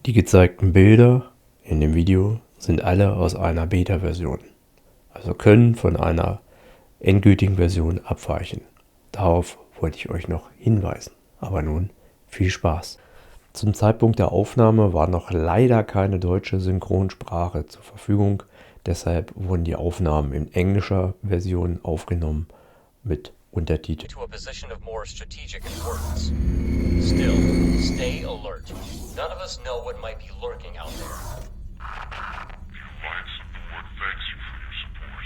Die gezeigten Bilder in dem Video sind alle aus einer Beta-Version, also können von einer endgültigen Version abweichen. Darauf wollte ich euch noch hinweisen. Aber nun viel Spaß. Zum Zeitpunkt der Aufnahme war noch leider keine deutsche Synchronsprache zur Verfügung. Deshalb wurden die Aufnahmen in englischer Version aufgenommen mit Untertiteln. To a position of more strategic importance. Still, stay alert. None of us know what might be lurking out there. The Alliance Support thanks you for your support.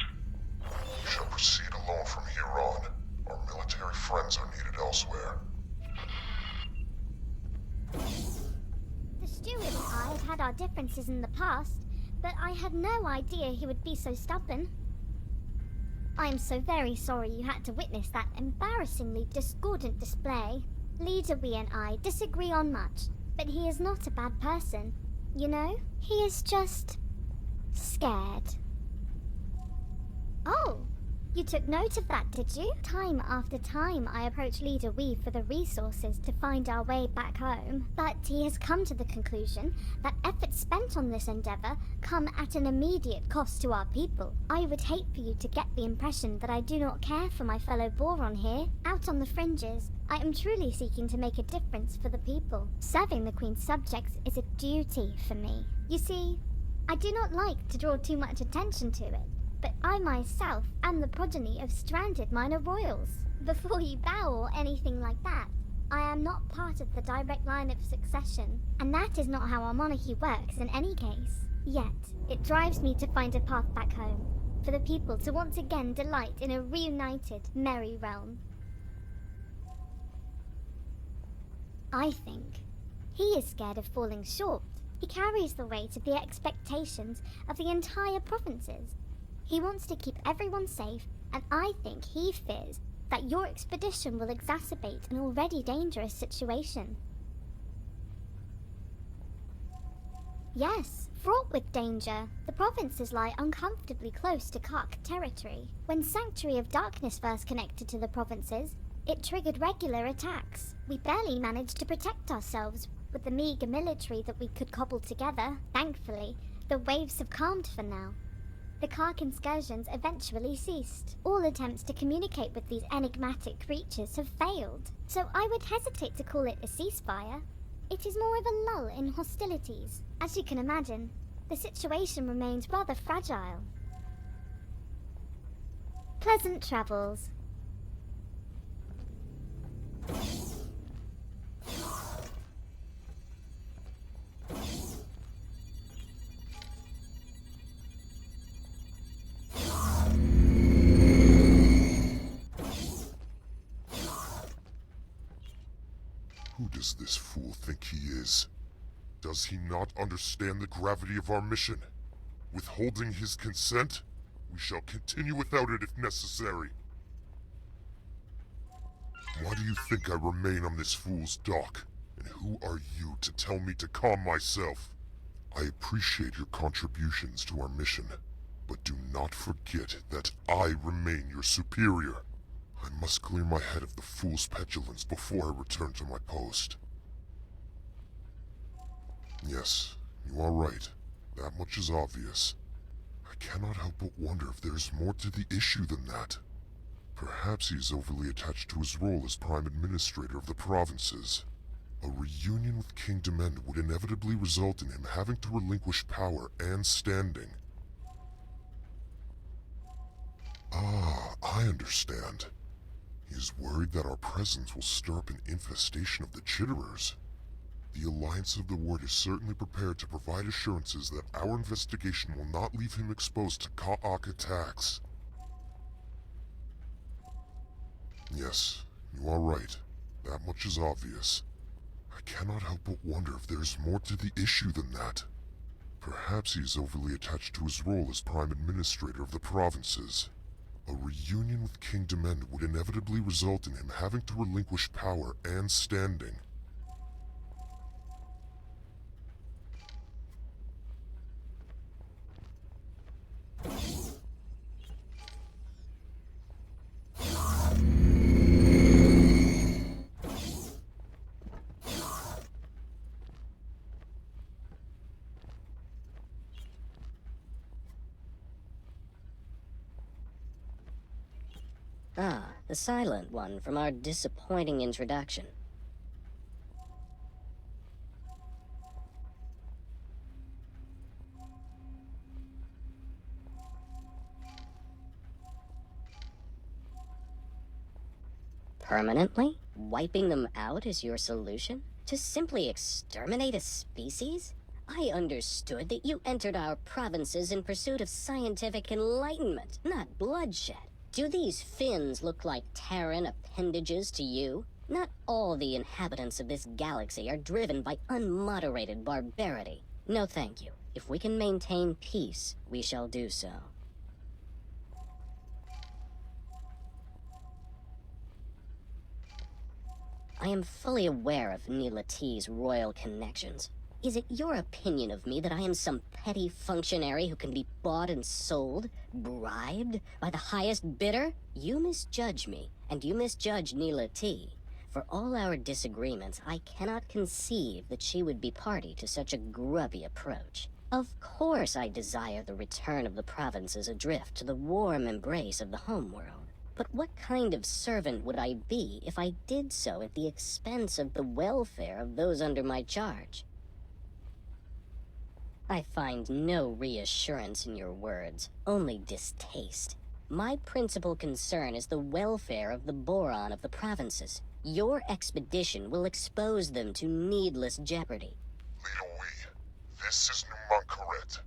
You shall proceed alone from here on. Our military friends are needed elsewhere. The steward and I have had our differences in the past, but I had no idea he would be so stubborn. I am so very sorry you had to witness that embarrassingly discordant display. Leader Wee and I disagree on much, but he is not a bad person. You know, he is just scared. Oh, you took note of that, did you? Time after time I approach Leader Wee for the resources to find our way back home, but he has come to the conclusion that efforts spent on this endeavor come at an immediate cost to our people. I would hate for you to get the impression that I do not care for my fellow Boron here. Out on the fringes, I am truly seeking to make a difference for the people. Serving the Queen's subjects is a duty for me. You see, I do not like to draw too much attention to it, but I myself am the progeny of stranded minor royals. Before you bow or anything like that, I am not part of the direct line of succession, and that is not how our monarchy works in any case. Yet, it drives me to find a path back home, for the people to once again delight in a reunited, merry realm. I think he is scared of falling short. He carries the weight of the expectations of the entire provinces. He wants to keep everyone safe, and I think he fears that your expedition will exacerbate an already dangerous situation. Yes, fraught with danger, the provinces lie uncomfortably close to Kark territory. When Sanctuary of Darkness first connected to the provinces, it triggered regular attacks. We barely managed to protect ourselves with the meager military that we could cobble together. Thankfully, the waves have calmed for now. The Kark incursions eventually ceased. All attempts to communicate with these enigmatic creatures have failed, so I would hesitate to call it a ceasefire. It is more of a lull in hostilities. As you can imagine, the situation remains rather fragile. Pleasant travels. Who does this fool think he is? Does he not understand the gravity of our mission? Withholding his consent? We shall continue without it if necessary. Why do you think I remain on this fool's dock? And who are you to tell me to calm myself? I appreciate your contributions to our mission, but do not forget that I remain your superior. I must clear my head of the fool's petulance before I return to my post. Yes, you are right. That much is obvious. I cannot help but wonder if there is more to the issue than that. Perhaps he is overly attached to his role as Prime Administrator of the provinces. A reunion with King Demend would inevitably result in him having to relinquish power and standing. Ah, I understand. He is worried that our presence will stir up an infestation of the Chitterers. The Alliance of the Word is certainly prepared to provide assurances that our investigation will not leave him exposed to Ka'ak attacks. Yes, you are right. That much is obvious. I cannot help but wonder if there is more to the issue than that. Perhaps he is overly attached to his role as Prime Administrator of the provinces. A reunion with King Demend would inevitably result in him having to relinquish power and standing. Ah, the silent one from our disappointing introduction. Permanently? Wiping them out is your solution? To simply exterminate a species? I understood that you entered our provinces in pursuit of scientific enlightenment, not bloodshed. Do these fins look like Terran appendages to you? Not all the inhabitants of this galaxy are driven by unmoderated barbarity. No thank you. If we can maintain peace, we shall do so. I am fully aware of Neela T's royal connections. Is it your opinion of me that I am some petty functionary who can be bought and sold, bribed, by the highest bidder? You misjudge me, and you misjudge Neela T. For all our disagreements, I cannot conceive that she would be party to such a grubby approach. Of course I desire the return of the provinces adrift to the warm embrace of the homeworld. But what kind of servant would I be if I did so at the expense of the welfare of those under my charge? I find no reassurance in your words, only distaste. My principal concern is the welfare of the boron of the provinces. Your expedition will expose them to needless jeopardy. Leader Wee, this is neuen.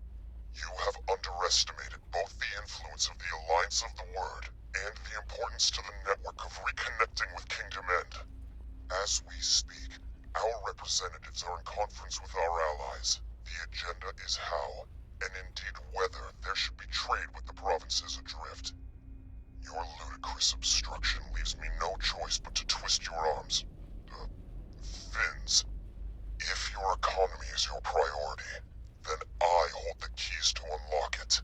You have underestimated both the influence of the Alliance of the Word and the importance to the network of reconnecting with Kingdom End. As we speak, our representatives are in conference with our allies. The agenda is how, and indeed whether, there should be trade with the provinces adrift. Your ludicrous obstruction leaves me no choice but to twist your arms. Fins. If your economy is your priority, then I hold the keys to unlock it.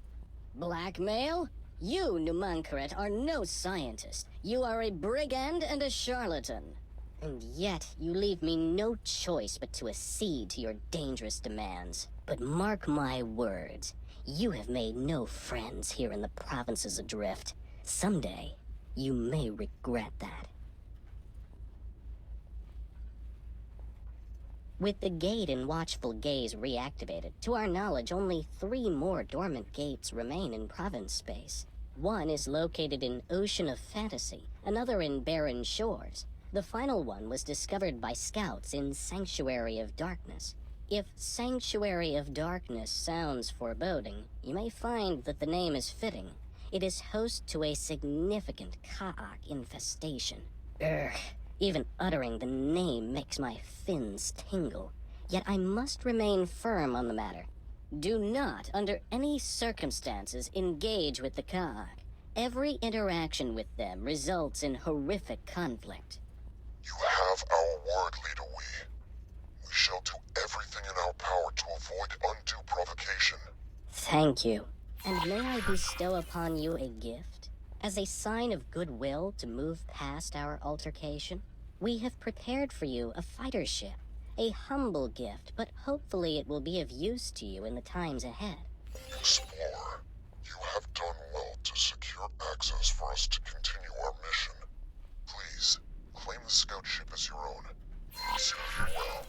Blackmail? You, Numankaret, are no scientist. You are a brigand and a charlatan. And yet, you leave me no choice but to accede to your dangerous demands. But mark my words, you have made no friends here in the provinces adrift. Someday, you may regret that. With the gate in watchful gaze reactivated, to our knowledge only 3 more dormant gates remain in province space. One is located in Ocean of Fantasy, another in Barren Shores. The final one was discovered by scouts in Sanctuary of Darkness. If Sanctuary of Darkness sounds foreboding, you may find that the name is fitting. It is host to a significant Ka'ak infestation. Urgh, even uttering the name makes my fins tingle. Yet I must remain firm on the matter. Do not, under any circumstances, engage with the Ka'ak. Every interaction with them results in horrific conflict. You have our word, Leader Wee. We shall do everything in our power to avoid undue provocation. Thank you. And may I bestow upon you a gift? As a sign of goodwill to move past our altercation, we have prepared for you a fighter ship. A humble gift, but hopefully it will be of use to you in the times ahead. Explorer, you have done well to secure access for us to continue our mission. Please, claim the scout ship as your own. Serve you well.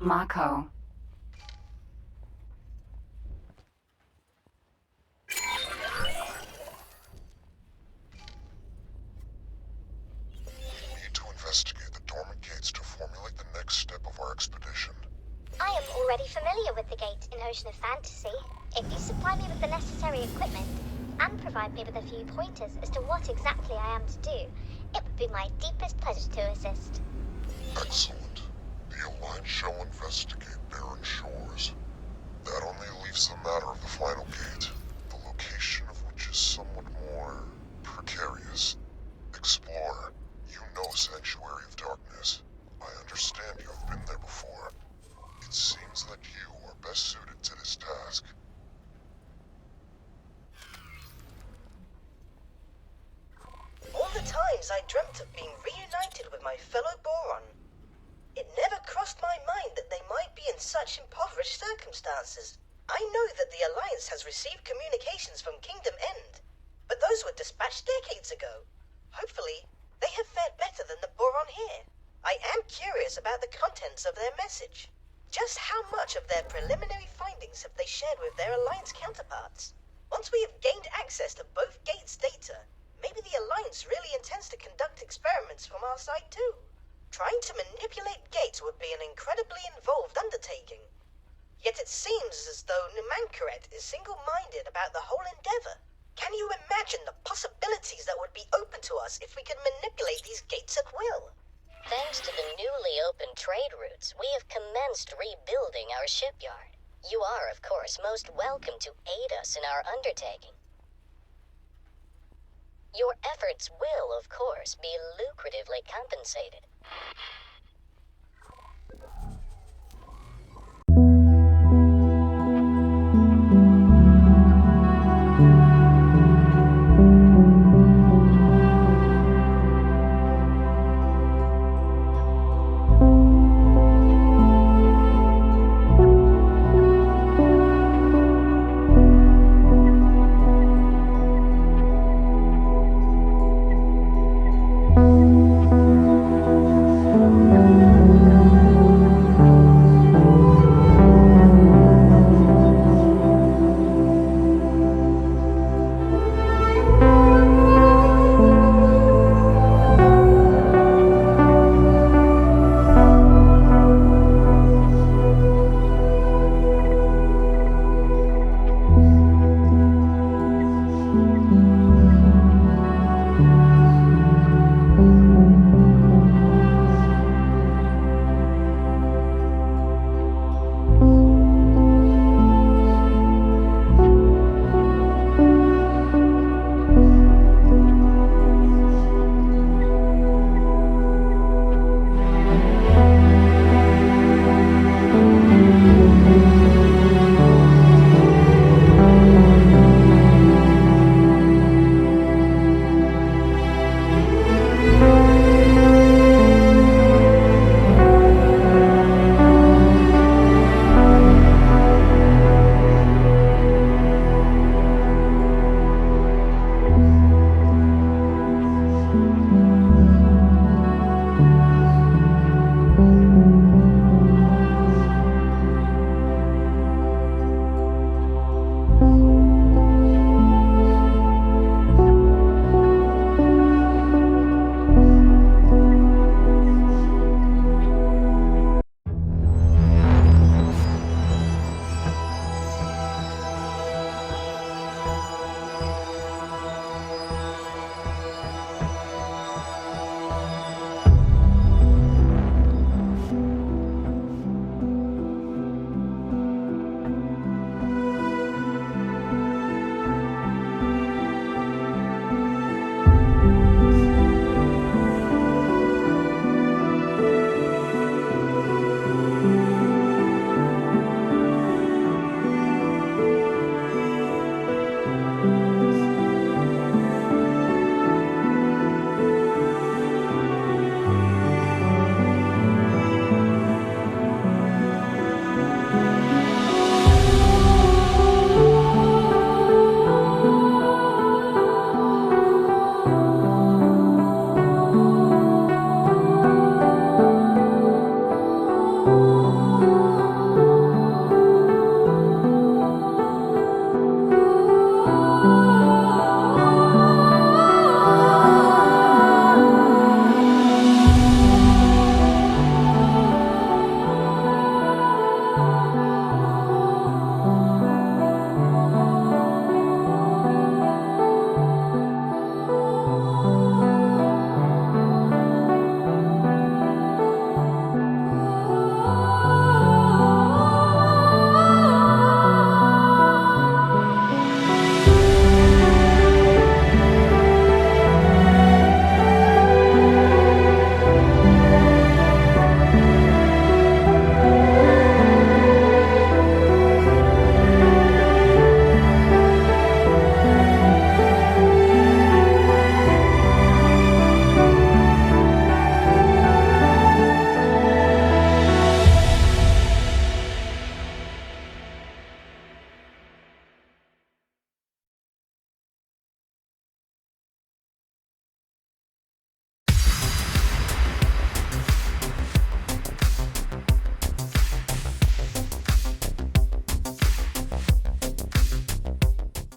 Mako. We need to investigate the dormant gates to formulate the next step of our expedition. I am already familiar with navigate in Ocean of Fantasy. If you supply me with the necessary equipment and provide me with a few pointers as to what exactly I am to do, it would be my deepest pleasure to assist. Excellent. The Alliance shall investigate barren shores. That only leaves the matter of the final gate, the location of which is somewhat more precarious. Explorer, you know Sanctuary of Darkness. I understand you have been there before. It seems that you are best suited to this task. All the times I dreamt of being reunited with my fellow Boron. It never crossed my mind that they might be in such impoverished circumstances. I know that the Alliance has received communications from Kingdom End, but those were dispatched decades ago. Hopefully, they have fared better than the Boron here. I am curious about the contents of their message. Just how much of their preliminary findings have they shared with their Alliance counterparts? Once we have gained access to both gates' data, maybe the Alliance really intends to conduct experiments from our side too. Trying to manipulate gates would be an incredibly involved undertaking. Yet it seems as though Numankaret is single-minded about the whole endeavor. Can you imagine the possibilities that would be open to us if we could manipulate these gates at will? Thanks to the newly opened trade routes, we have commenced rebuilding our shipyard. You are, of course, most welcome to aid us in our undertaking. Your efforts will, of course, be lucratively compensated.